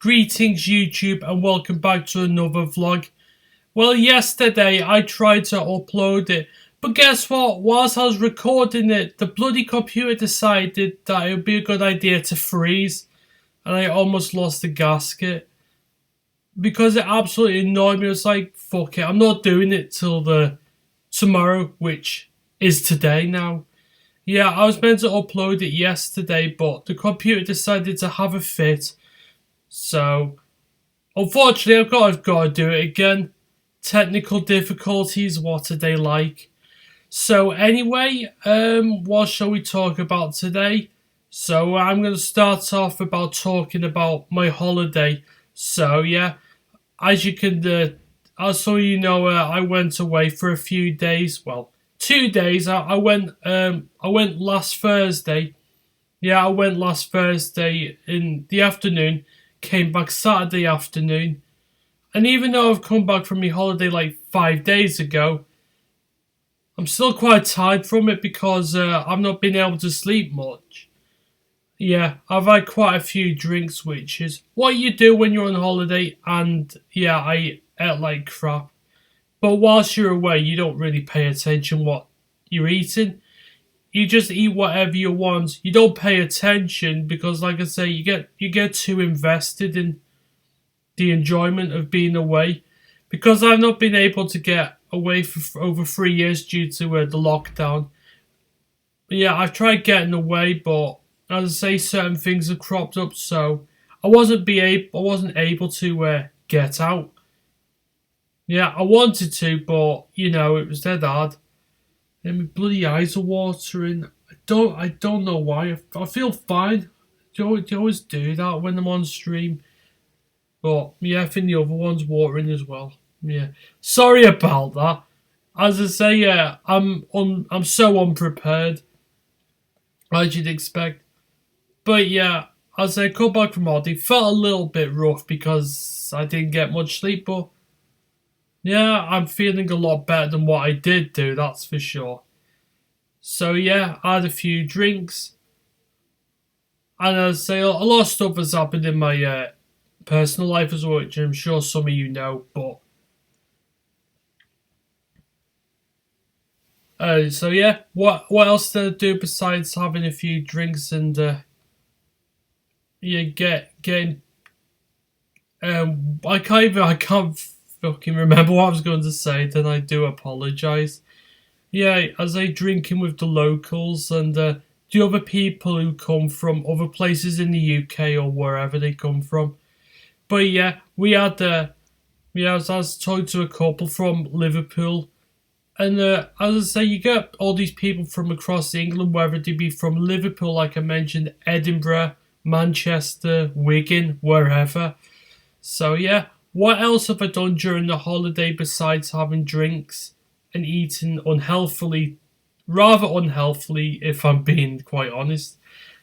Greetings YouTube and welcome back to another vlog. Well, yesterday I tried to upload it, but guess what? Whilst I was recording it, the bloody computer decided that it would be a good idea to freeze, and I almost lost the gasket. Because it absolutely annoyed me. I was like, fuck it, I'm not doing it till the tomorrow, which is today now. Yeah, I was meant to upload it yesterday, but the computer decided to have a fit. So, unfortunately, I've got to do it again. Technical difficulties, what are they like? So, anyway, what shall we talk about today? So, I'm going to start off about talking about my holiday. So, yeah, as you can, as so you know, I went away for a few days. Well, 2 days. I went. I went last Thursday. Yeah, I went last Thursday in the afternoon. Came back Saturday afternoon. And even though I've come back from my holiday like 5 days ago, I'm still quite tired from it because I've not been able to sleep much. Yeah, I've had quite a few drinks, which is what you do when you're on holiday, and yeah, I ate like crap. But whilst you're away, you don't really pay attention what you're eating. You just eat whatever you want. You don't pay attention because, like I say, you get too invested in the enjoyment of being away. Because I've not been able to get away for over 3 years due to the lockdown. Yeah, I've tried getting away, but as I say, certain things have cropped up, so I wasn't able to get out. Yeah, I wanted to, but it was dead hard. And my bloody eyes are watering. I don't know why. I feel fine. Do you always do that when I'm on stream? But yeah, I think the other one's watering as well. Yeah, sorry about that. As I say, yeah, I'm so unprepared, as you'd expect. But yeah, as I come back from holiday, felt a little bit rough because I didn't get much sleep. But yeah, I'm feeling a lot better than what I did do. That's for sure. So yeah, I had a few drinks, and as I say, a lot of stuff has happened in my personal life as well, which I'm sure some of you know. But so yeah, what else did I do besides having a few drinks and yeah, getting I can't fucking remember what I was going to say. Then I do apologise. Yeah, as I drinking with the locals and the other people who come from other places in the UK or wherever they come from. But yeah, I was talking to a couple from Liverpool, and as I say, you get all these people from across England, whether they be from Liverpool, like I mentioned, Edinburgh, Manchester, Wigan, wherever. So yeah, what else have I done during the holiday besides having drinks and eating unhealthily, rather unhealthily, if I'm being quite honest.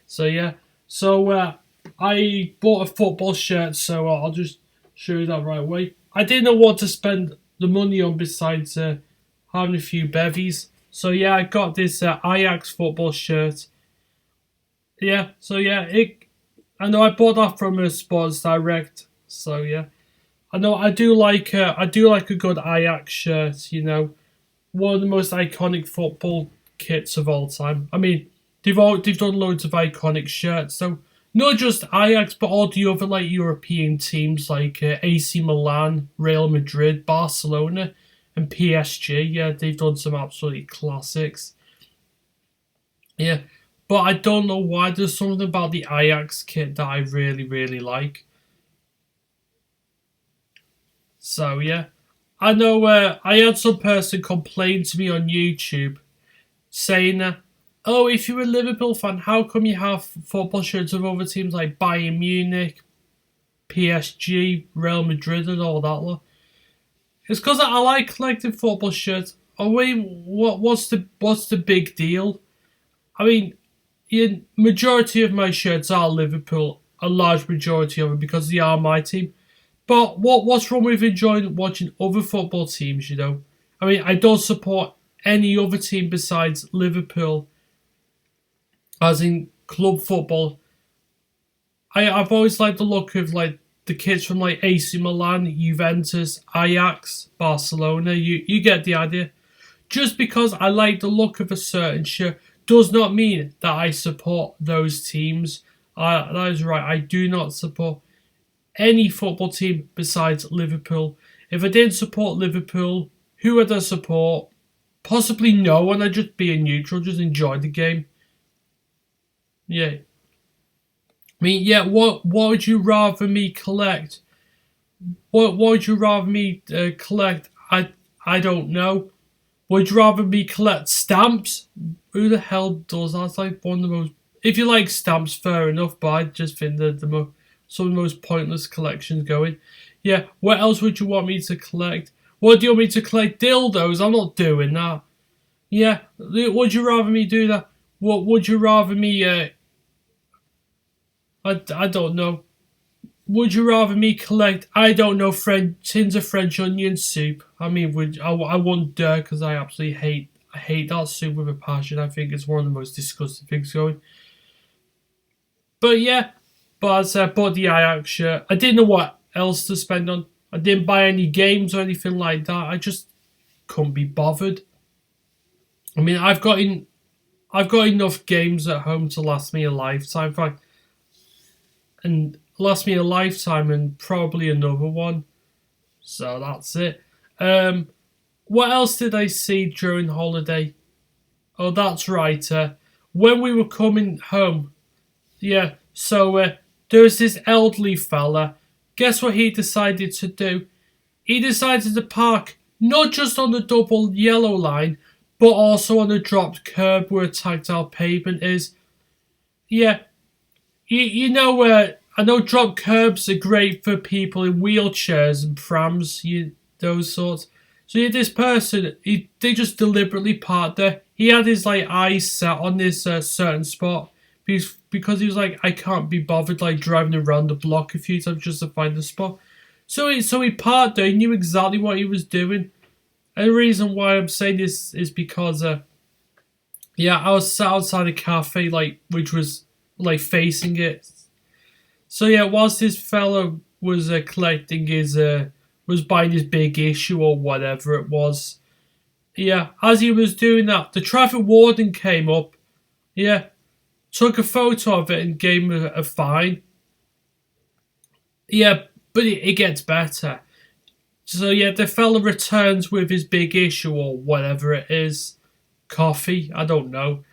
So yeah, so I bought a football shirt, so I'll just show you that right away. I didn't know what to spend the money on besides having a few bevies. So yeah, I got this Ajax football shirt. Yeah, so yeah, I know I bought that from a Sports Direct. So yeah, I know I do like a good Ajax shirt. One of the most iconic football kits of all time. I mean, they've done loads of iconic shirts. So not just Ajax, but all the other like European teams like AC Milan, Real Madrid, Barcelona, and PSG. Yeah, they've done some absolutely classics. Yeah, but I don't know why. There's something about the Ajax kit that I really, really like. So yeah, I know. I had some person complain to me on YouTube saying that, oh, if you're a Liverpool fan, how come you have football shirts of other teams like Bayern Munich, PSG, Real Madrid, and all that lot? It's because I like collecting football shirts. I mean, what's the big deal? I mean, the majority of my shirts are Liverpool, a large majority of them because they are my team. But what's wrong with enjoying watching other football teams? I mean, I don't support any other team besides Liverpool, as in club football. I've always liked the look of like the kids from like AC Milan, Juventus, Ajax, Barcelona. You get the idea. Just because I like the look of a certain shirt does not mean that I support those teams. That is right. I do not support any football team besides Liverpool. If I didn't support Liverpool, who would I support? Possibly no one. I'd just be a neutral, just enjoy the game. Yeah. I mean, yeah, what would you rather me collect? What would you rather me collect? I don't know. Would you rather me collect stamps? Who the hell does that? That's like one of the most. If you like stamps, fair enough, but I just think that some of the most pointless collections going. Yeah, what else would you want me to collect? What do you want me to collect? Dildos? I'm not doing that. Yeah, would you rather me do that? What would you rather me? I don't know. Would you rather me collect? I don't know. Tins of French onion soup. I mean, I wouldn't dare because I absolutely hate. I hate that soup with a passion. I think it's one of the most disgusting things going. But yeah, but I bought the Ajax shirt. I didn't know what else to spend on. I didn't buy any games or anything like that. I just couldn't be bothered. I mean, I've got enough games at home to last me a lifetime. In fact, and last me a lifetime and probably another one. So that's it. What else did I see during holiday? Oh, that's right. When we were coming home, yeah. So there was this elderly fella. Guess what he decided to do? He decided to park not just on the double yellow line, but also on the dropped curb where a tactile pavement is. Yeah, you know I know drop curbs are great for people in wheelchairs and prams, those sorts. So yeah, this person, they just deliberately parked there. He had his like eyes set on this certain spot because he was like, I can't be bothered like driving around the block a few times just to find the spot. So he parked there. He knew exactly what he was doing. And the reason why I'm saying this is because yeah, I was sat outside a cafe like which was like facing it. So yeah, whilst this fella was collecting his, was buying his big issue or whatever it was, yeah, as he was doing that, the traffic warden came up, yeah, took a photo of it and gave him a fine. Yeah, but it gets better. So yeah, the fella returns with his big issue or whatever it is, coffee, I don't know.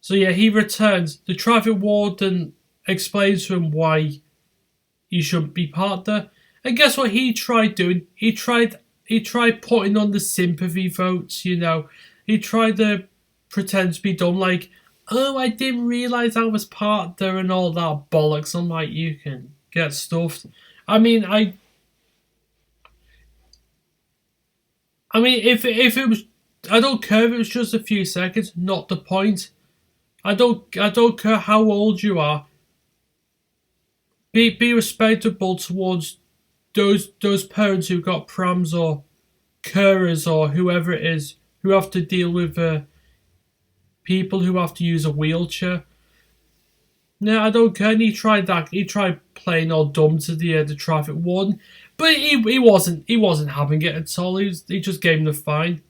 So yeah, he returns. The traffic warden explains to him why he shouldn't be parked there. And guess what he tried doing? He tried putting on the sympathy votes, you know. He tried to pretend to be dumb, like, oh, I didn't realise I was parked there and all that bollocks. I'm like, you can get stuffed. I mean, if it was, I don't care if it was just a few seconds, not the point. I don't care how old you are. Be respectable towards those parents who got prams or carers or whoever it is who have to deal with people who have to use a wheelchair. No, I don't care. And he tried that. He tried playing all dumb to the traffic warden, but he wasn't having it at all. He just gave him the fine.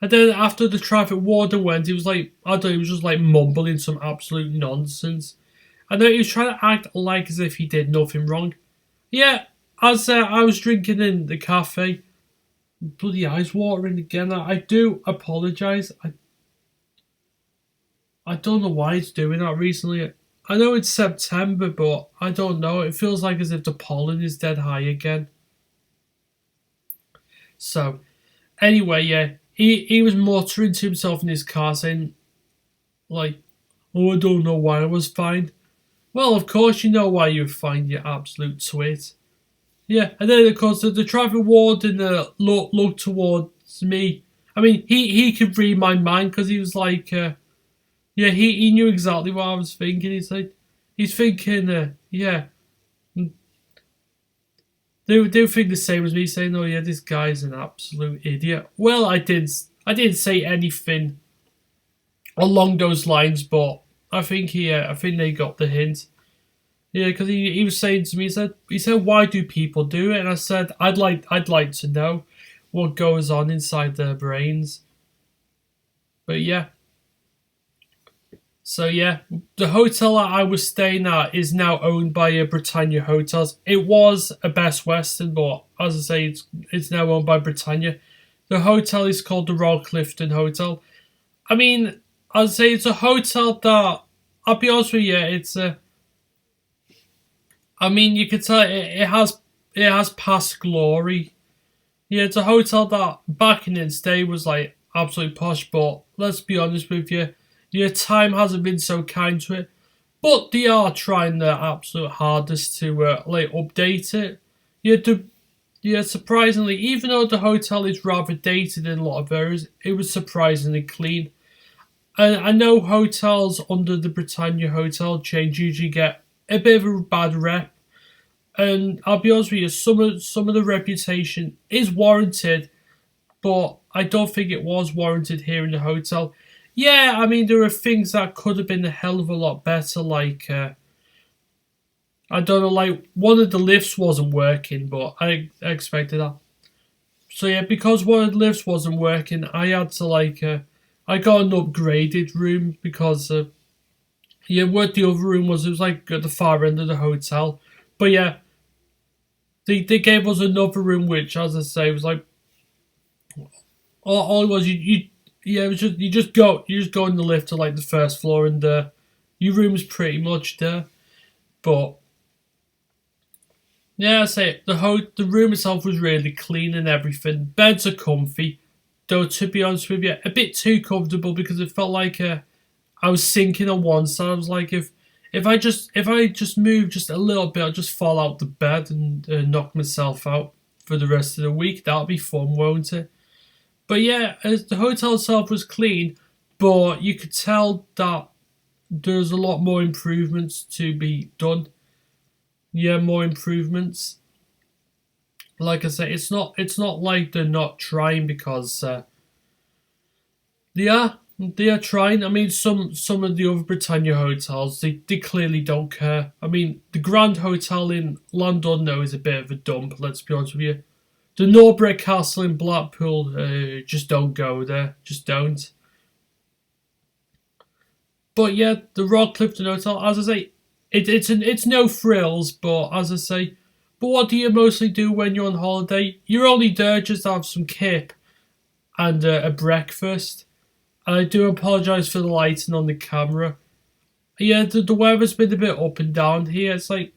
And then after the traffic warden went, he was like, I don't know, he was just like mumbling some absolute nonsense. And then he was trying to act like as if he did nothing wrong. Yeah, as I was drinking in the cafe, bloody eyes watering again. I do apologise. I don't know why it's doing that recently. I know it's September, but I don't know. It feels like as if the pollen is dead high again. So, anyway, yeah, he was muttering to himself in his car saying, like, oh, I don't know why I was fined. Well, of course you know why you were fined, you absolute twit. Yeah, and then of course the traffic warden looked towards me. I mean, he could read my mind because he was like, yeah, he knew exactly what I was thinking. He's thinking, yeah, they think the same as me, saying, oh yeah, this guy's an absolute idiot. Well, I didn't say anything along those lines, but I think they got the hint. Yeah, because he was saying to me, he said, why do people do it? And I said, I'd like to know what goes on inside their brains. But yeah, so yeah, the hotel that I was staying at is now owned by Britannia Hotels. It was a Best Western, but as I say, it's now owned by Britannia. The hotel is called the Royal Clifton Hotel. I mean, I'd say it's a hotel that, I'll be honest with you, it's a. I mean, you could tell it has past glory. Yeah, it's a hotel that back in its day was like absolutely posh, but let's be honest with you, your time hasn't been so kind to it. But they are trying their absolute hardest to like update it. Yeah, surprisingly, even though the hotel is rather dated in a lot of areas, it was surprisingly clean. And I know hotels under the Britannia hotel chain usually get a bit of a bad rep, and I'll be honest with you, some of the reputation is warranted, but I don't think it was warranted here in the hotel. Yeah, I mean there are things that could have been a hell of a lot better, like I don't know, like one of the lifts wasn't working, but I expected that. So yeah, because one of the lifts wasn't working, I had to I got an upgraded room because yeah, what the other room was, it was like at the far end of the hotel. But yeah, they gave us another room, which, as I say, was like all it was. You yeah, it was just you just go in the lift to like the first floor, and your room's pretty much there. But yeah, I say the room itself was really clean and everything. Beds are comfy, though to be honest with you, a bit too comfortable because it felt like I was sinking on one side. I was like, if I just move just a little bit, I'll just fall out the bed and knock myself out for the rest of the week. That'll be fun, won't it? But yeah, the hotel itself was clean, but you could tell that there's a lot more improvements to be done. Yeah, more improvements. Like I say, it's not like they're not trying because they are trying. I mean, some of the other Britannia hotels, they clearly don't care. I mean, the Grand Hotel in Llandudno is a bit of a dump. Let's be honest with you. The Norbreck Castle in Blackpool, just don't go there. Just don't. But yeah, the Royal Clifton Hotel, as I say, it's no frills. But as I say, but what do you mostly do when you're on holiday? You're only there just to have some kip and a breakfast. I do apologise for the lighting on the camera. Yeah, the weather's been a bit up and down here. It's like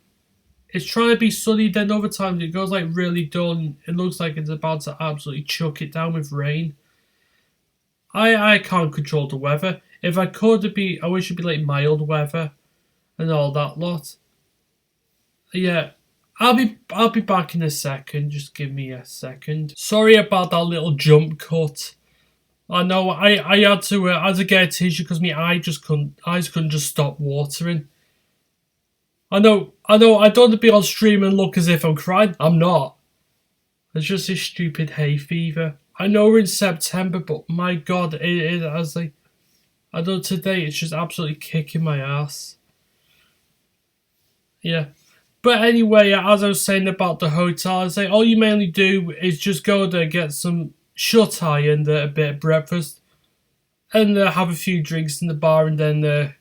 it's trying to be sunny, then other times it goes like really dull. And it looks like it's about to absolutely chuck it down with rain. I can't control the weather. If I could, I wish it'd be like mild weather and all that lot. Yeah, I'll be back in a second. Just give me a second. Sorry about that little jump cut. I know I had to get a tissue because my eyes couldn't just stop watering. I know. I don't want to be on stream and look as if I'm crying. I'm not. It's just this stupid hay fever. I know we're in September, but my God, it as like I know today it's just absolutely kicking my ass. Yeah. But anyway, as I was saying about the hotel, I say all you mainly do is just go there, get some shut eye and a bit of breakfast, and have a few drinks in the bar, and then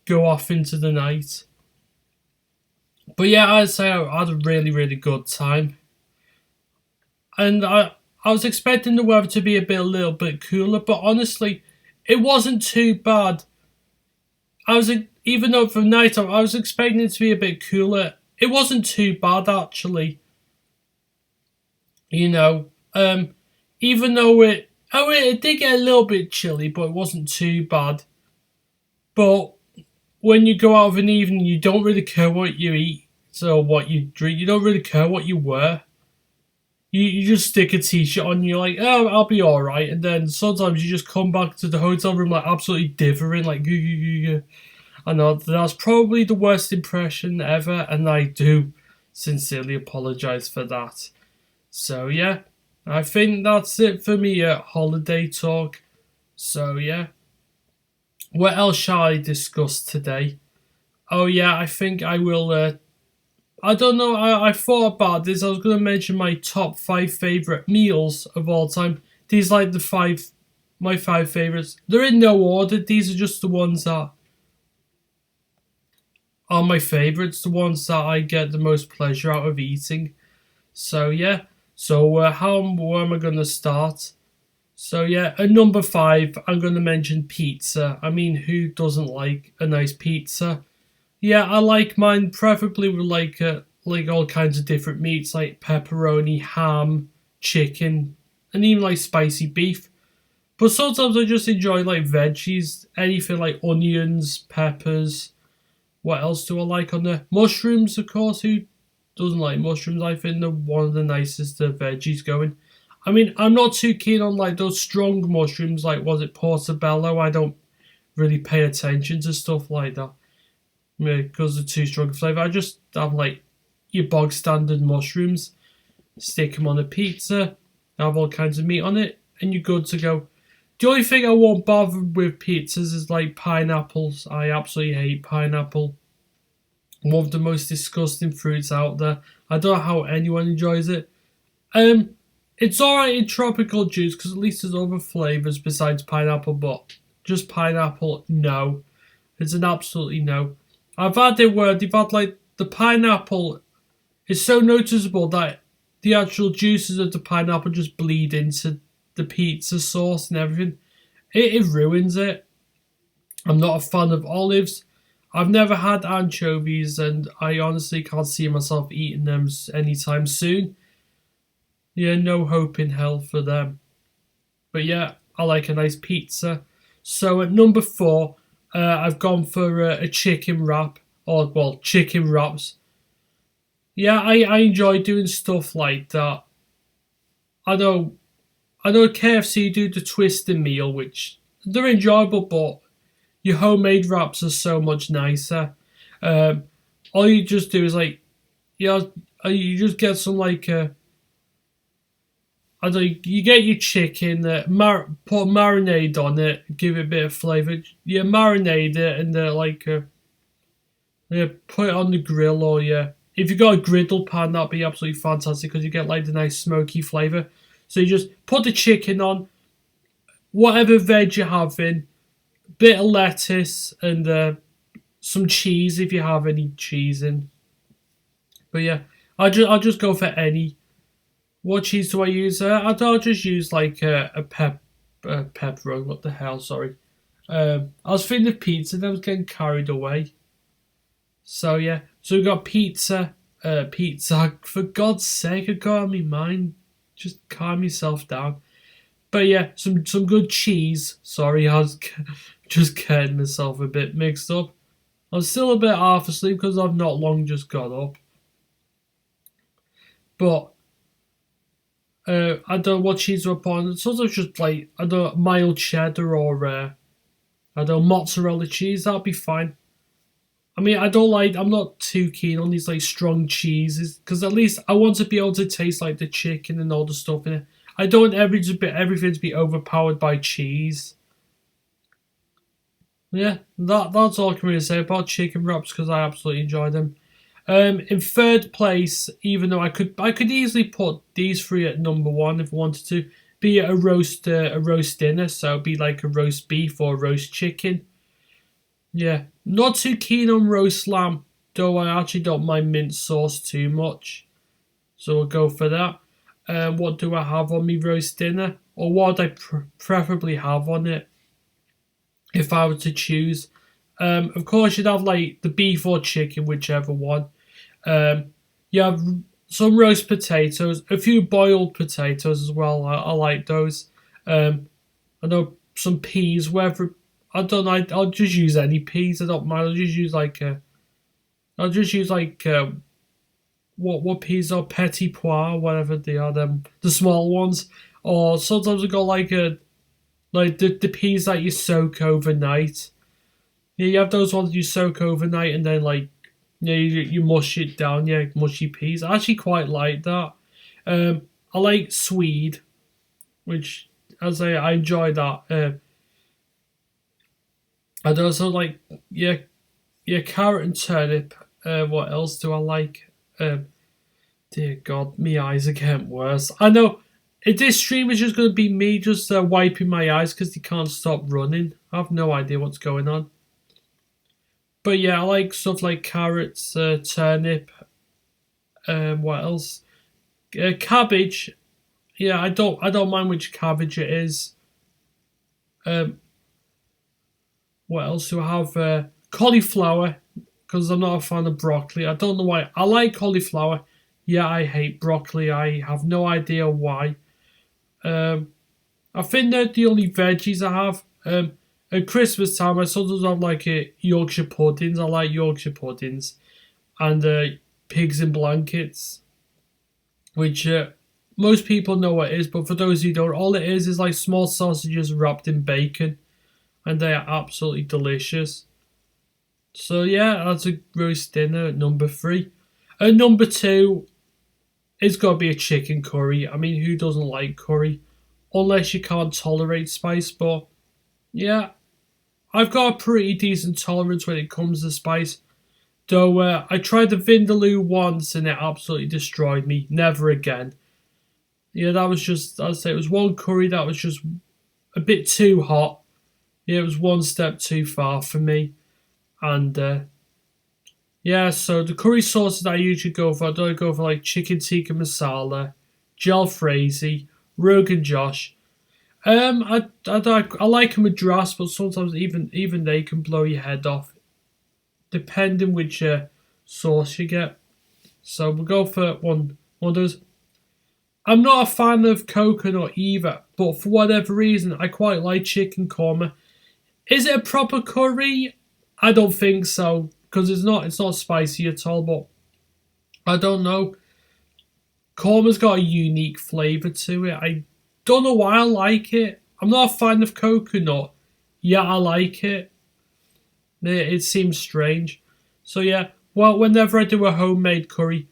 go off into the night. But yeah, I'd say I had a really, really good time. And I was expecting the weather to be a little bit cooler, but honestly, it wasn't too bad. Even though for night I was expecting it to be a bit cooler. It wasn't too bad actually. You know, even though it did get a little bit chilly, but it wasn't too bad. But when you go out of an evening, you don't really care what you eat, so what you drink. You don't really care what you wear. You just stick a t-shirt on. You're like, oh, I'll be all right. And then sometimes you just come back to the hotel room like absolutely divering, like. I know that's probably the worst impression ever, and I do sincerely apologise for that. So yeah, I think that's it for me at holiday talk. So yeah, what else shall I discuss today? Oh yeah, I think I will. I don't know. I thought about this. I was going to mention my top five favorite meals of all time. These like my five favorites. They're in no order. These are just the ones that are my favorites. The ones that I get the most pleasure out of eating. So yeah. So where am I going to start? So yeah, at number five, I'm going to mention pizza. I mean, who doesn't like a nice pizza? Yeah, I like mine preferably with like all kinds of different meats like pepperoni, ham, chicken, and even like spicy beef. But sometimes I just enjoy like veggies, anything like onions, peppers. What else do I like on there? Mushrooms, of course. Who doesn't like mushrooms? I think they're one of the nicest veggies going. I mean, I'm not too keen on like those strong mushrooms, like was it portobello? I don't really pay attention to stuff like that. Yeah, because they're too strong flavour. I just have like your bog standard mushrooms, stick them on a pizza, have all kinds of meat on it, and you're good to go. The only thing I won't bother with pizzas is like pineapples. I absolutely hate pineapple. One of the most disgusting fruits out there. I don't know how anyone enjoys it. Um, it's alright in tropical juice because at least there's other flavours besides pineapple, but just pineapple, no. It's an absolutely no. I've had it where they've had like the pineapple is so noticeable that the actual juices of the pineapple just bleed into the pizza sauce and everything. It ruins it. I'm not a fan of olives. I've never had anchovies, and I honestly can't see myself eating them anytime soon. Yeah, no hope in hell for them. But yeah, I like a nice pizza. So at number four, I've gone for a chicken wrap, or well, chicken wraps. Yeah, I enjoy doing stuff like that. I know I know KFC do the twister meal, which they're enjoyable, but your homemade wraps are so much nicer. Um, all you just do is like, yeah, you just get some like I don't know, you get your chicken, put marinade on it, give it a bit of flavour. You marinate it and yeah, put it on the grill or yeah. If you got a griddle pan, that'd be absolutely fantastic because you get like the nice smoky flavour. So you just put the chicken on, whatever veg you're having, bit of lettuce and some cheese if you have any cheese in. But yeah, I'll just go for any. What cheese do I use? I'll just use like pepperoni. What the hell? Sorry. I was thinking of pizza, and I was getting carried away. So yeah, so we got pizza. Pizza. For God's sake, I got on my mind. Just calm yourself down. But yeah, some good cheese. Sorry, I was just getting myself a bit mixed up. I'm still a bit half asleep because I've not long just got up. But I don't know what cheese we're putting. Sometimes just like I don't know, mild cheddar or I don't know, mozzarella cheese. That'll be fine. I mean, I'm not too keen on these like strong cheeses because at least I want to be able to taste like the chicken and all the stuff in it. I don't want everything to be overpowered by cheese. Yeah, that's all I can really say about chicken wraps because I absolutely enjoy them. In third place, even though I could easily put these three at number one if I wanted to, be a roast dinner, so it'd be like a roast beef or a roast chicken. Yeah, not too keen on roast lamb, though I actually don't mind mint sauce too much. So we'll go for that. What do I have on me roast dinner? Or what would I preferably have on it if I were to choose? Of course, you'd have like the beef or chicken, whichever one. You have some roast potatoes, a few boiled potatoes as well. I like those. I know some peas, whether I don't know, I'll just use any peas. I don't mind. I'll just use like what peas are petit pois, whatever they are, them the small ones. Or sometimes I got like the peas that you soak overnight. Yeah, you have those ones you soak overnight and then like yeah you mush it down. Yeah, mushy peas. I actually quite like that. I like swede, which as I enjoy that. I'd also like yeah Yeah, carrot and turnip. What else do I like? Dear God, my eyes are getting worse. I know this stream is just going to be me just wiping my eyes because they can't stop running. I have no idea what's going on. But yeah, I like stuff like carrots, turnip. What else? Cabbage. Yeah, I don't mind which cabbage it is. Um, what else do I have? Cauliflower, because I'm not a fan of broccoli. I don't know why. I like cauliflower. Yeah, I hate broccoli. I have no idea why. Um, I think they're the only veggies I have. At Christmas time, I sometimes have like Yorkshire puddings. I like Yorkshire puddings and pigs in blankets, which most people know what it is. But for those who don't, all it is like small sausages wrapped in bacon, and they are absolutely delicious. So yeah, that's a roast dinner at number three. At number two, it's got to be a chicken curry. I mean, who doesn't like curry? Unless you can't tolerate spice. But yeah, I've got a pretty decent tolerance when it comes to spice. Though I tried the vindaloo once and it absolutely destroyed me. Never again. Yeah, that was just, I'd say it was one curry that was just a bit too hot. Yeah, it was one step too far for me. And yeah, so the curry sauces I usually go for, I don't go for like chicken tikka masala, jalfrezi, rogan josh. I like a madras, but sometimes even they can blow your head off, depending which sauce you get. So we'll go for one of those. I'm not a fan of coconut either, but for whatever reason, I quite like chicken korma. Is it a proper curry? I don't think so because it's not spicy at all. But I don't know. Korma's got a unique flavour to it. I don't know why I like it. I'm not a fan of coconut. Yeah, I like it. It seems strange. So yeah, well, whenever I do a homemade curry,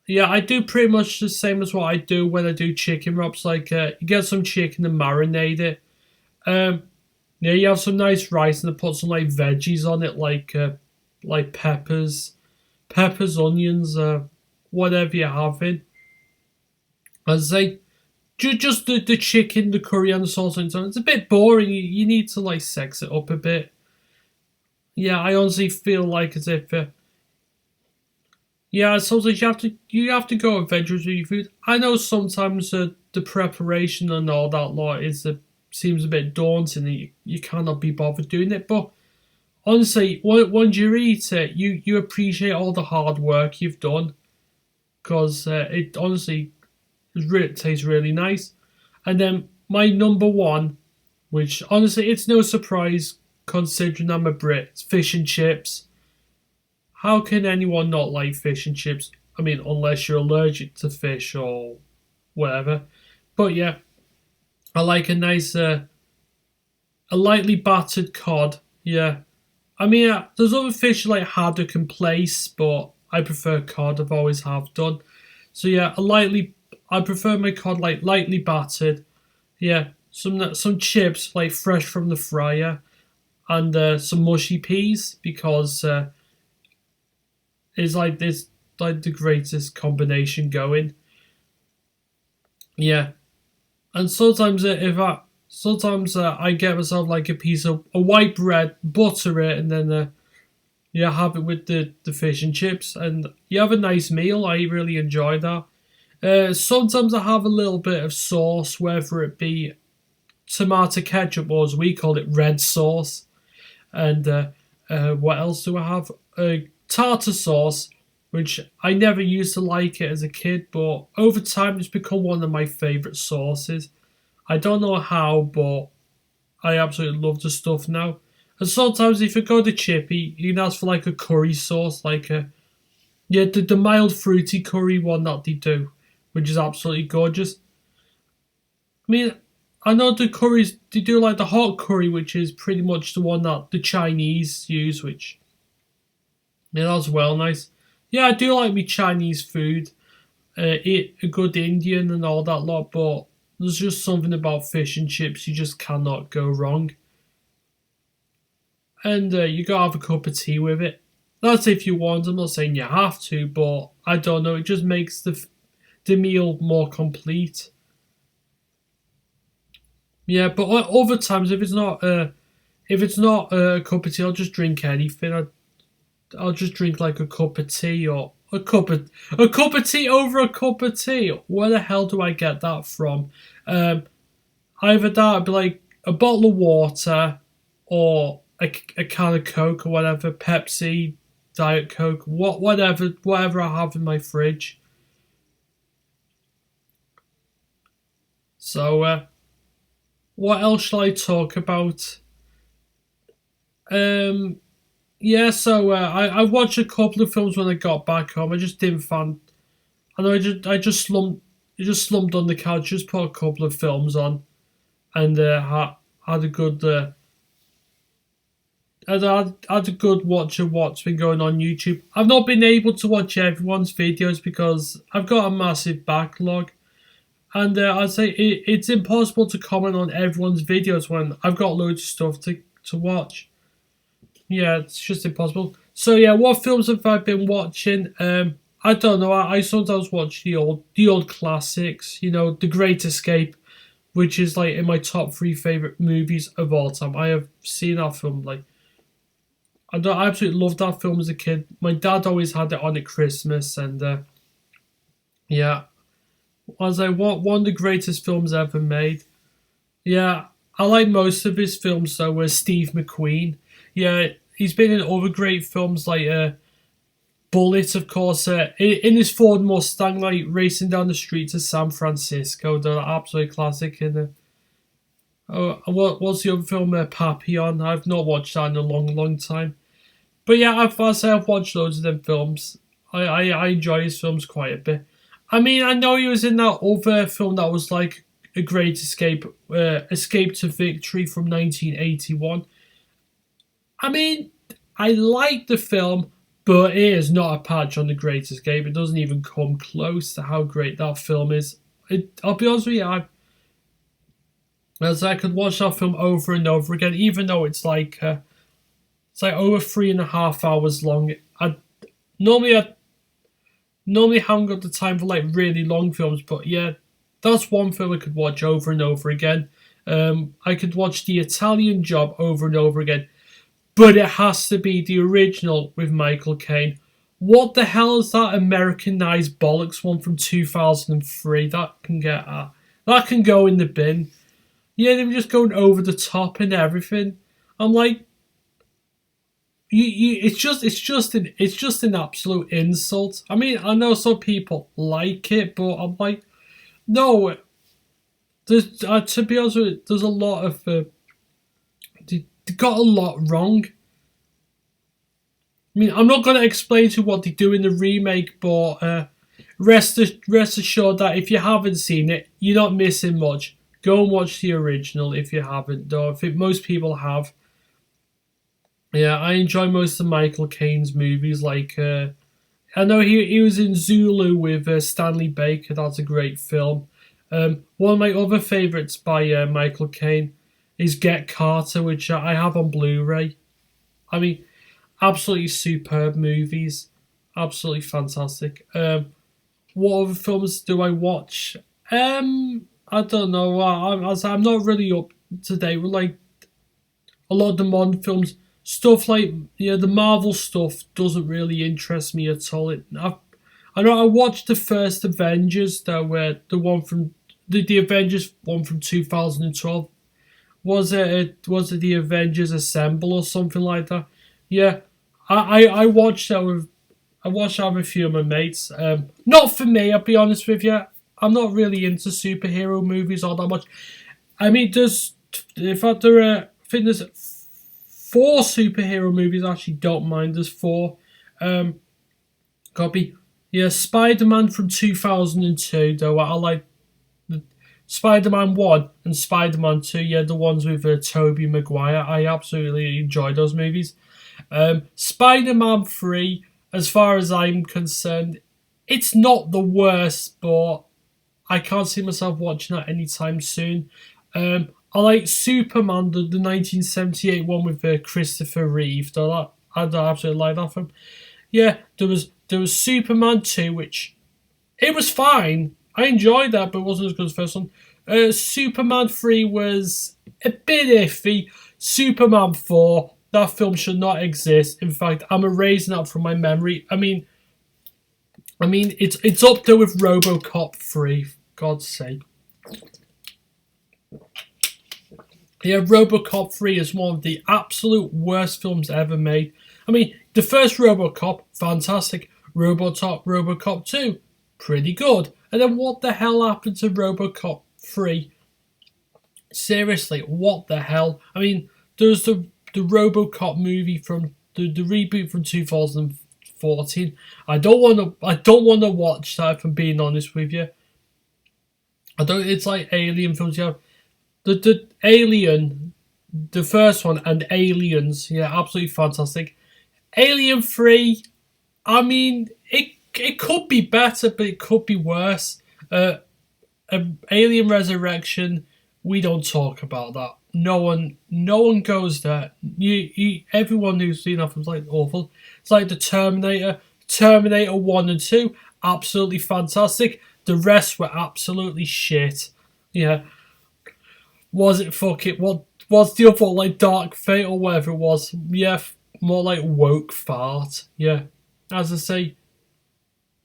yeah, I do pretty much the same as what I do when I do chicken wraps. Like, you get some chicken and marinate it. Um, yeah, you have some nice rice and then put some like veggies on it, like peppers, onions, whatever you're having. As I just the chicken, the curry, and the sauce and so on. It's a bit boring. You need to like sex it up a bit. Yeah, I honestly feel like as if yeah, sometimes you have to go adventurous with your food. I know sometimes the preparation and all that lot seems a bit daunting and you cannot be bothered doing it. But honestly, once you eat it, you appreciate all the hard work you've done because it honestly tastes really nice. And then my number one, which honestly it's no surprise considering I'm a Brit, it's fish and chips. How can anyone not like fish and chips? I mean, unless you're allergic to fish or whatever. But yeah, I like a lightly battered cod. Yeah, I mean, there's other fish like haddock and plaice, but I prefer cod. I've always have done. So yeah, I prefer my cod like lightly battered. Yeah, some chips like fresh from the fryer, and some mushy peas because it's like this like the greatest combination going. Yeah, and sometimes I get myself like a piece of a white bread, butter it, and then yeah, have it with the fish and chips, and you have a nice meal. I really enjoy that. Sometimes I have a little bit of sauce, whether it be tomato ketchup or as we call it, red sauce. And what else do I have? Tartar sauce, which I never used to like it as a kid, but over time it's become one of my favourite sauces. I don't know how, but I absolutely love the stuff now. And sometimes if you go to Chippy, you can ask for like a curry sauce, like the mild fruity curry one that they do, which is absolutely gorgeous. I mean, I know the curries, they do like the hot curry, which is pretty much the one that the Chinese use, which, yeah, that's well nice. Yeah, I do like me Chinese food, eat a good Indian and all that lot, but there's just something about fish and chips you just cannot go wrong. and you gotta have a cup of tea with it. That's if you want. I'm not saying you have to, but I don't know. It just makes the meal more complete. Yeah, but other times if it's not a cup of tea, I'll just drink anything. I'll just drink like a cup of tea or a cup of tea over a cup of tea. Where the hell do I get that from? Um, Either that, would be like a bottle of water or a can of Coke or whatever, Pepsi, Diet Coke, whatever I have in my fridge. So, what else shall I talk about? Um, yeah, so I watched a couple of films when I got back home. I just didn't fan. I know I just slumped on the couch, just put a couple of films on, and had a good had a good watch of what's been going on YouTube. I've not been able to watch everyone's videos because I've got a massive backlog, and I'd say it's impossible to comment on everyone's videos when I've got loads of stuff to watch. Yeah, it's just impossible. So yeah, what films have I been watching? I don't know. I sometimes watch the old classics. You know, The Great Escape, which is like in my top three favorite movies of all time. I have seen that film like I absolutely loved that film as a kid. My dad always had it on at Christmas, and yeah, I was like one of the greatest films ever made. Yeah, I like most of his films though. Steve McQueen. Yeah, he's been in other great films like Bullet, of course. In his Ford Mustang, like racing down the streets of San Francisco, the absolute classic. And what's the other film? Papillon. I've not watched that in a long time. But yeah, I've watched loads of them films. I enjoy his films quite a bit. I mean, I know he was in that other film that was like a great escape, Escape to Victory from 1981. I mean, I like the film, but it is not a patch on the Great Escape. It doesn't even come close to how great that film is. I'll be honest with you, as I could watch that film over and over again, even though it's like over 3.5 hours long. Normally I normally haven't got the time for like really long films, but yeah, that's one film I could watch over and over again. I could watch The Italian Job over and over again, but it has to be the original with Michael Caine. What the hell is that Americanized bollocks one from 2003? That can go in the bin. Yeah, they were just going over the top and everything. I'm like, it's just an absolute insult. I mean, I know some people like it, but I'm like, no. There's to be honest with you, there's a lot of they got a lot wrong. I mean, I'm not going to explain to you what they do in the remake, but rest assured that if you haven't seen it, you're not missing much. Go and watch the original if you haven't, though. I think most people have. Yeah, I enjoy most of Michael Caine's movies. Like, I know he was in Zulu with Stanley Baker. That's a great film. One of my other favourites by Michael Caine is Get Carter, which I have on Blu-ray. I mean, absolutely superb movies. Absolutely fantastic. What other films do I watch? I don't know. I'm not really up to date with like a lot of the modern films. Stuff like the Marvel stuff doesn't really interest me at all. I know I watched the first Avengers, though, where the one from the Avengers one from 2012. Was it the Avengers Assemble or something like that? Yeah, I watched that with a few of my mates. Not for me, I'll be honest with you. I'm not really into superhero movies all that much. I mean, in fact I think there's 4 superhero movies I actually don't mind. There's 4. Copy. Yeah, Spider-Man from 2002, though. I like Spider-Man 1 and Spider-Man 2. Yeah, the ones with Tobey Maguire. I absolutely enjoy those movies. Spider-Man 3, as far as I'm concerned, it's not the worst, but I can't see myself watching that anytime soon. I like Superman, the 1978 one with Christopher Reeve. I absolutely like that film. Yeah, there was Superman 2, which it was fine. I enjoyed that, but it wasn't as good as the first one. Superman 3 was a bit iffy. Superman 4, that film should not exist. In fact, I'm erasing that from my memory. It's up there with RoboCop 3, for God's sake. Yeah, RoboCop 3 is one of the absolute worst films ever made. The first RoboCop, fantastic. RoboCop 2, pretty good. And then what the hell happened to RoboCop 3? Seriously, what the hell? There's the RoboCop movie from the reboot from 2014. I don't want to watch that, if I'm being honest with you. It's like Alien films. You have the Alien, the first one, and Aliens. Yeah, absolutely fantastic. Alien 3, it could be better, but it could be worse. Alien Resurrection, we don't talk about that. No one goes there. Everyone who's seen that film's like awful. It's like the Terminator 1 and 2, absolutely fantastic. The rest were absolutely shit. Yeah. Was it what's the other, like Dark Fate or whatever it was? Yeah, more like woke fart. Yeah. As I say,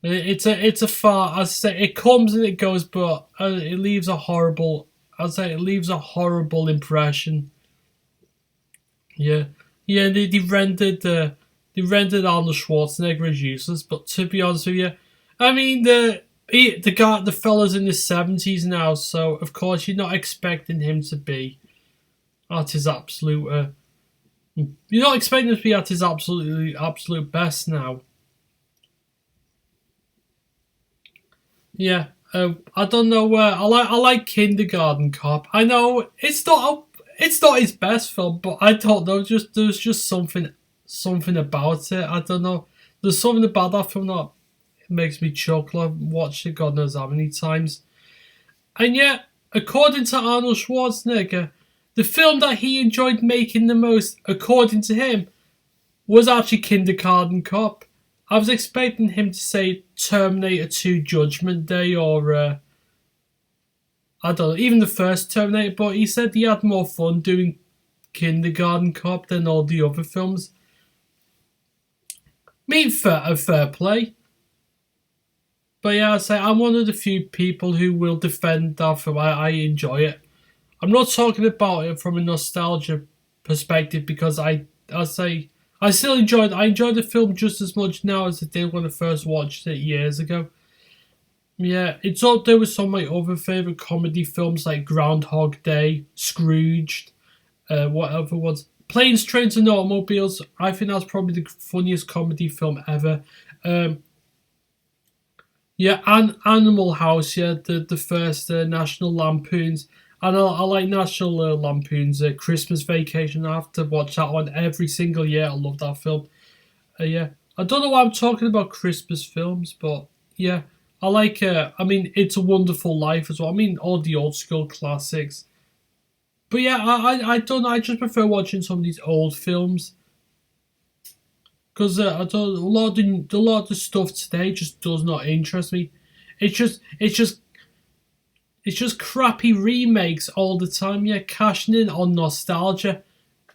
it's a fart. As I say, it comes and it goes, but it leaves a horrible impression. Yeah. Yeah, they rendered Arnold Schwarzenegger as useless, but to be honest with you, the fella's in his 70s now, so of course you're not expecting him to be at his absolute. You're not expecting him to be at his absolute best now. Yeah, I don't know where I like Kindergarten Cop. I know it's not his best film, but I don't know. There's just something about it. I don't know. There's something about that film that makes me chuckle. I've watched it God knows how many times. And yet, according to Arnold Schwarzenegger, the film that he enjoyed making the most, according to him, was actually Kindergarten Cop. I was expecting him to say Terminator 2 Judgment Day or, I don't know, even the first Terminator, but he said he had more fun doing Kindergarten Cop than all the other films. Fair play. But yeah, I'd say I'm one of the few people who will defend that film. I enjoy it. I'm not talking about it from a nostalgia perspective because I still enjoyed. I enjoy the film just as much now as I did when I first watched it years ago. Yeah, it's up there with some of my other favourite comedy films like Groundhog Day, Scrooged, whatever ones. Planes, Trains and Automobiles. I think that's probably the funniest comedy film ever. Yeah, and Animal House. Yeah, the first National Lampoons. And I like National Lampoon's Christmas Vacation. I have to watch that one every single year. I love that film. Yeah, I don't know why I'm talking about Christmas films, but yeah, I like. It's a Wonderful Life as well. All the old school classics. But yeah, I don't know. I just prefer watching some of these old films because I don't. A lot of the stuff today just does not interest me. It's just crappy remakes all the time. Yeah, cashing in on nostalgia,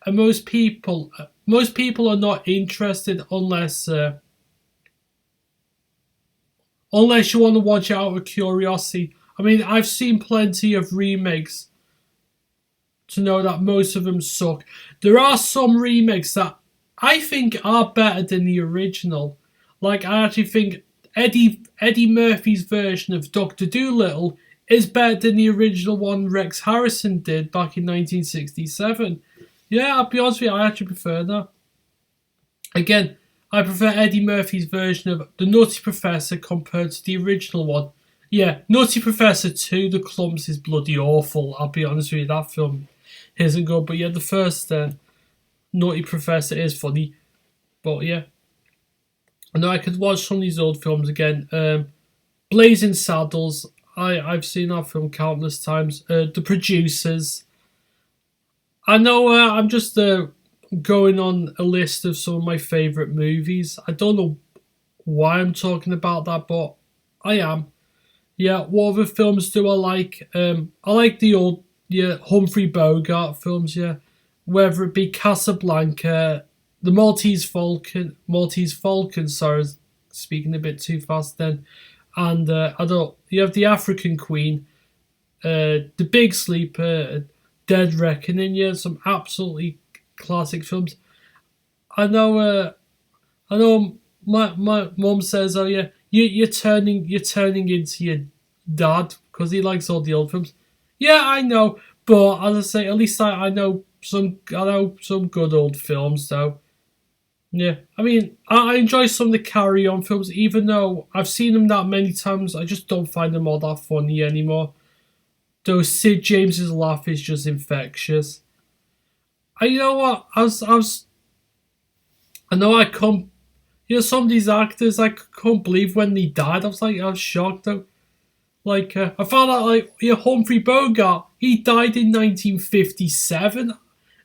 and most people are not interested unless you want to watch it out of curiosity. I've seen plenty of remakes to know that most of them suck. There are some remakes that I think are better than the original. Like I actually think Eddie Murphy's version of Dr. Dolittle is better than the original one Rex Harrison did back in 1967. Yeah, I'll be honest with you, I actually prefer that. Again, I prefer Eddie Murphy's version of The Nutty Professor compared to the original one. Yeah, Nutty Professor 2, The Clumps, is bloody awful. I'll be honest with you, that film isn't good. But yeah, the first Nutty Professor is funny. But yeah. I know I could watch some of these old films again. Blazing Saddles, I've seen that film countless times. The Producers. I know I'm just going on a list of some of my favourite movies. I don't know why I'm talking about that, but I am. Yeah, what other films do I like? I like the old, yeah, Humphrey Bogart films, yeah. Whether it be Casablanca, the Maltese Falcon, sorry, I was speaking a bit too fast then. And I don't, you have the African Queen, The Big Sleeper, Dead Reckoning, yeah, some absolutely classic films. I know, I know. My mum says, "Oh yeah, you're turning into your dad because he likes all the old films." Yeah, I know, but as I say, at least I know some good old films though. Yeah, I mean, I enjoy some of the Carry On films, even though I've seen them that many times. I just don't find them all that funny anymore. Though Sid James's laugh is just infectious. I You know what? I know I come. Some of these actors, I can't believe when they died. I was shocked though. Like, I found out, like, Humphrey Bogart, he died in 1957. I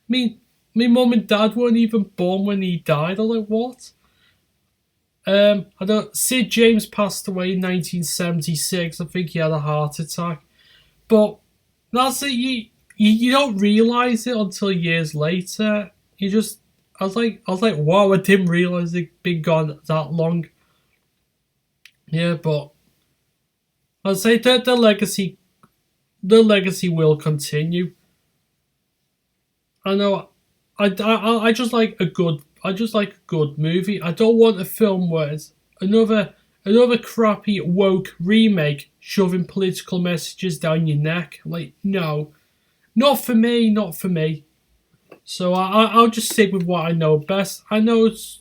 mean, my mum and dad weren't even born when he died. I was like, what? I don't. Sid James passed away in 1976. I think he had a heart attack. But that's it. You don't realize it until years later. You just. I was like, wow! I didn't realize it'd been gone that long. Yeah, but I'd say that the legacy will continue. I know. I just like a good. I just like a good movie. I don't want a film where it's another crappy woke remake shoving political messages down your neck. Like, no, not for me. Not for me. So I'll just stick with what I know best. I know it's.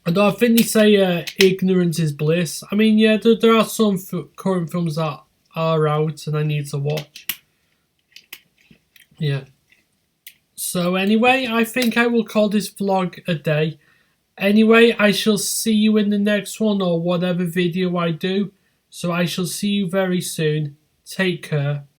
I don't think they say ignorance is bliss. I mean, yeah, there are some current films that are out and I need to watch. Yeah. So anyway, I think I will call this vlog a day. Anyway, I shall see you in the next one or whatever video I do. So I shall see you very soon. Take care.